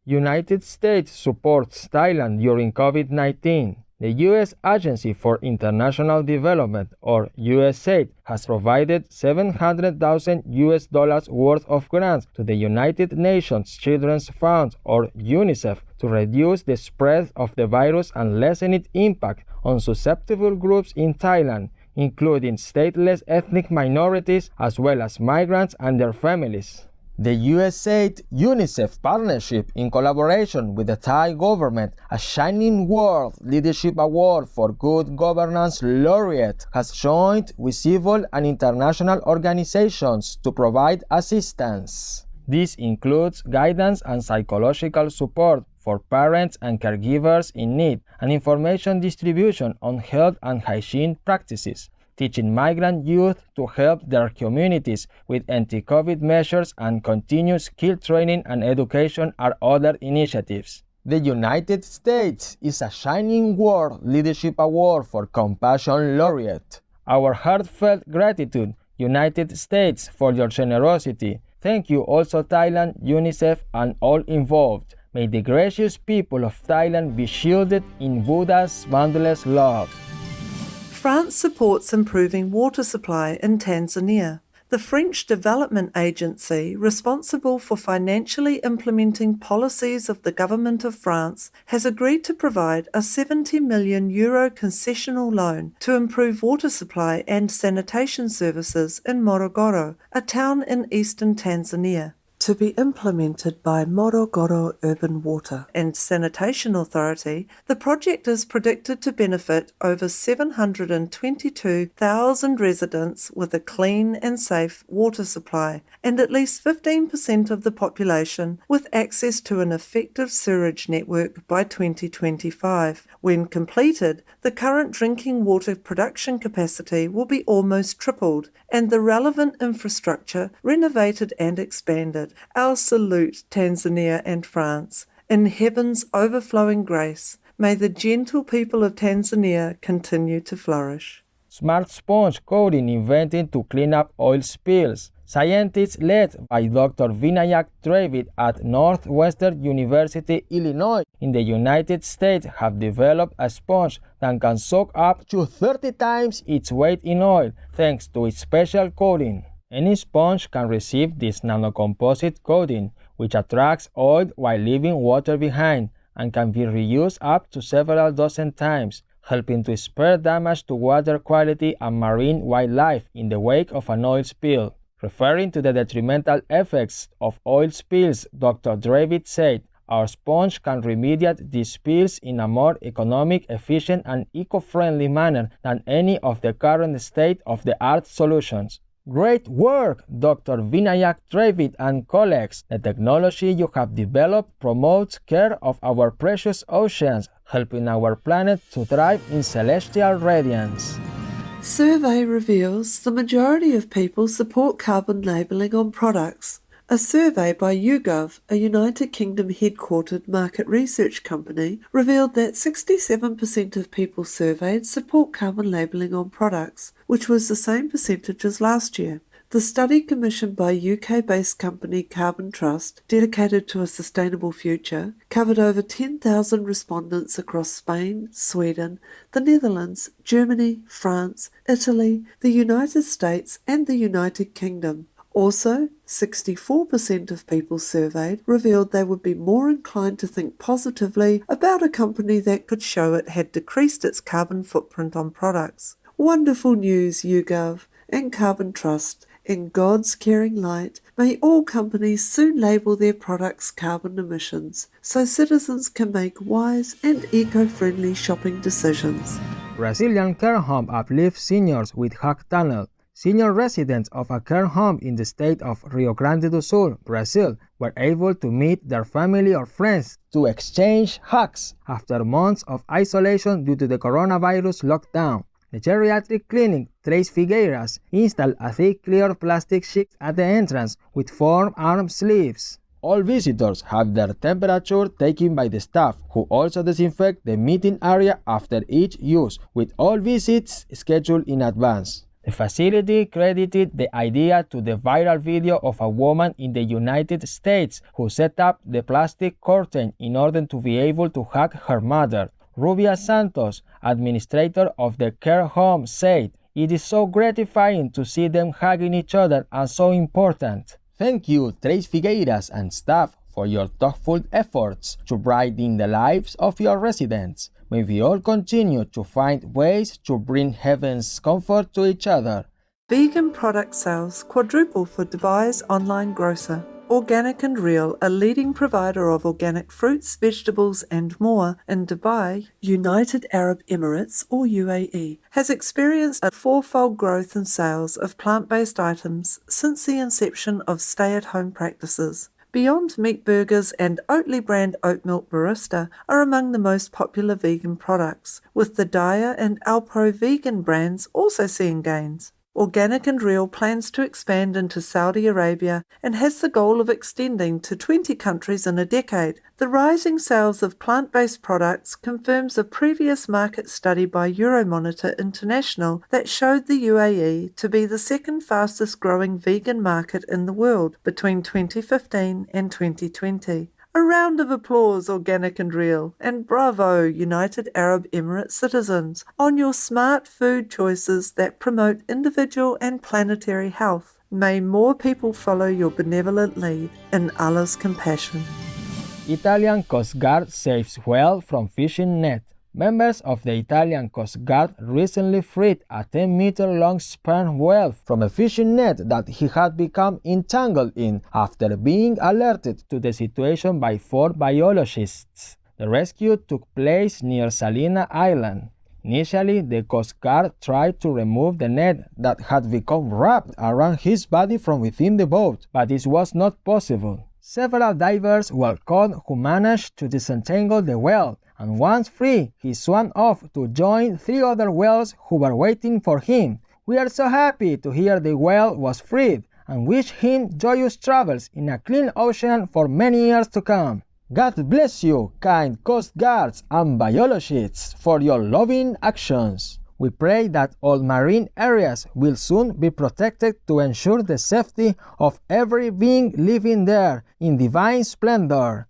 United States supports Thailand during COVID-19. The U.S. Agency for International Development, or USAID, has provided $700,000 worth of grants to the United Nations Children's Fund, or UNICEF, to reduce the spread of the virus and lessen its impact on susceptible groups in Thailand, including stateless ethnic minorities as well as migrants and their families. The USAID-UNICEF partnership, in collaboration with the Thai government, a Shining World Leadership Award for Good Governance laureate, has joined with civil and international organizations to provide assistance. This includes guidance and psychological support for parents and caregivers in need, and information distribution on health and hygiene practices, teaching migrant youth to help their communities with anti-COVID measures, and continuous skill training and education are other initiatives. The United States is a Shining World Leadership Award for Compassion laureate. Our heartfelt gratitude, United States, for your generosity. Thank you also Thailand, UNICEF, and all involved. May the gracious people of Thailand be shielded in Buddha's boundless love. France supports improving water supply in Tanzania. The French development agency, responsible for financially implementing policies of the government of France, has agreed to provide a €70 million concessional loan to improve water supply and sanitation services in Morogoro, a town in eastern Tanzania, to be implemented by Morogoro Urban Water and Sanitation Authority. The project is predicted to benefit over 722,000 residents with a clean and safe water supply, and at least 15% of the population with access to an effective sewerage network by 2025. When completed, the current drinking water production capacity will be almost tripled, and the relevant infrastructure renovated and expanded. Our salute, Tanzania and France. In heaven's overflowing grace, may the gentle people of Tanzania continue to flourish. Smart sponge coating invented to clean up oil spills. Scientists led by Dr. Vinayak Dravid at Northwestern University, Illinois, in the United States have developed a sponge that can soak up to 30 times its weight in oil thanks to its special coating. Any sponge can receive this nanocomposite coating, which attracts oil while leaving water behind, and can be reused up to several dozen times, helping to spare damage to water quality and marine wildlife in the wake of an oil spill. Referring to the detrimental effects of oil spills, Dr. Dravid said, "Our sponge can remediate these spills in a more economic, efficient, and eco-friendly manner than any of the current state-of-the-art solutions." Great work, Dr. Vinayak Dravid and colleagues. The technology you have developed promotes care of our precious oceans, helping our planet to thrive in celestial radiance. Survey reveals the majority of people support carbon labelling on products. A survey by YouGov, a United Kingdom headquartered market research company, revealed that 67% of people surveyed support carbon labelling on products, which was the same percentage as last year. The study, commissioned by UK-based company Carbon Trust, dedicated to a sustainable future, covered over 10,000 respondents across Spain, Sweden, the Netherlands, Germany, France, Italy, the United States, and the United Kingdom. Also, 64% of people surveyed revealed they would be more inclined to think positively about a company that could show it had decreased its carbon footprint on products. Wonderful news, YouGov and Carbon Trust. In God's caring light, may all companies soon label their products' carbon emissions so citizens can make wise and eco-friendly shopping decisions. Brazilian care home uplifts seniors with hack tunnel. Senior residents of a care home in the state of Rio Grande do Sul, Brazil, were able to meet their family or friends to exchange hugs after months of isolation due to the coronavirus lockdown. The geriatric clinic Tres Figueiras installed a thick clear plastic sheet at the entrance with foam arm sleeves. All visitors have their temperature taken by the staff, who also disinfect the meeting area after each use, with all visits scheduled in advance. The facility credited the idea to the viral video of a woman in the United States who set up the plastic curtain in order to be able to hug her mother. Rubia Santos, administrator of the care home, said, "It is so gratifying to see them hugging each other and so important." Thank you, Trace Figueiras and staff, for your thoughtful efforts to brighten the lives of your residents. May we all continue to find ways to bring heaven's comfort to each other. Vegan product sales quadruple for Dubai's online grocer. Organic and Real, a leading provider of organic fruits, vegetables and more in Dubai, United Arab Emirates or UAE, has experienced a fourfold growth in sales of plant-based items since the inception of stay-at-home practices. Beyond Meat Burgers and Oatly brand Oat Milk Barista are among the most popular vegan products, with the Daya and Alpro vegan brands also seeing gains. Organic and Real plans to expand into Saudi Arabia and has the goal of extending to 20 countries in a decade. The rising sales of plant-based products confirms a previous market study by Euromonitor International that showed the UAE to be the second fastest growing vegan market in the world between 2015 and 2020. A round of applause, Organic and Real, and bravo, United Arab Emirates citizens, on your smart food choices that promote individual and planetary health. May more people follow your benevolent lead in Allah's compassion. Italian Coast Guard saves whale from fishing net. Members of the Italian Coast Guard recently freed a 10-meter-long sperm whale from a fishing net that he had become entangled in after being alerted to the situation by 4 biologists. The rescue took place near Salina Island. Initially, the Coast Guard tried to remove the net that had become wrapped around his body from within the boat, but this was not possible. Several divers were called who managed to disentangle the whale, and once free, he swam off to join 3 other whales who were waiting for him. We are so happy to hear the whale was freed and wish him joyous travels in a clean ocean for many years to come. God bless you, kind Coast Guards and biologists, for your loving actions. We pray that all marine areas will soon be protected to ensure the safety of every being living there in divine splendor.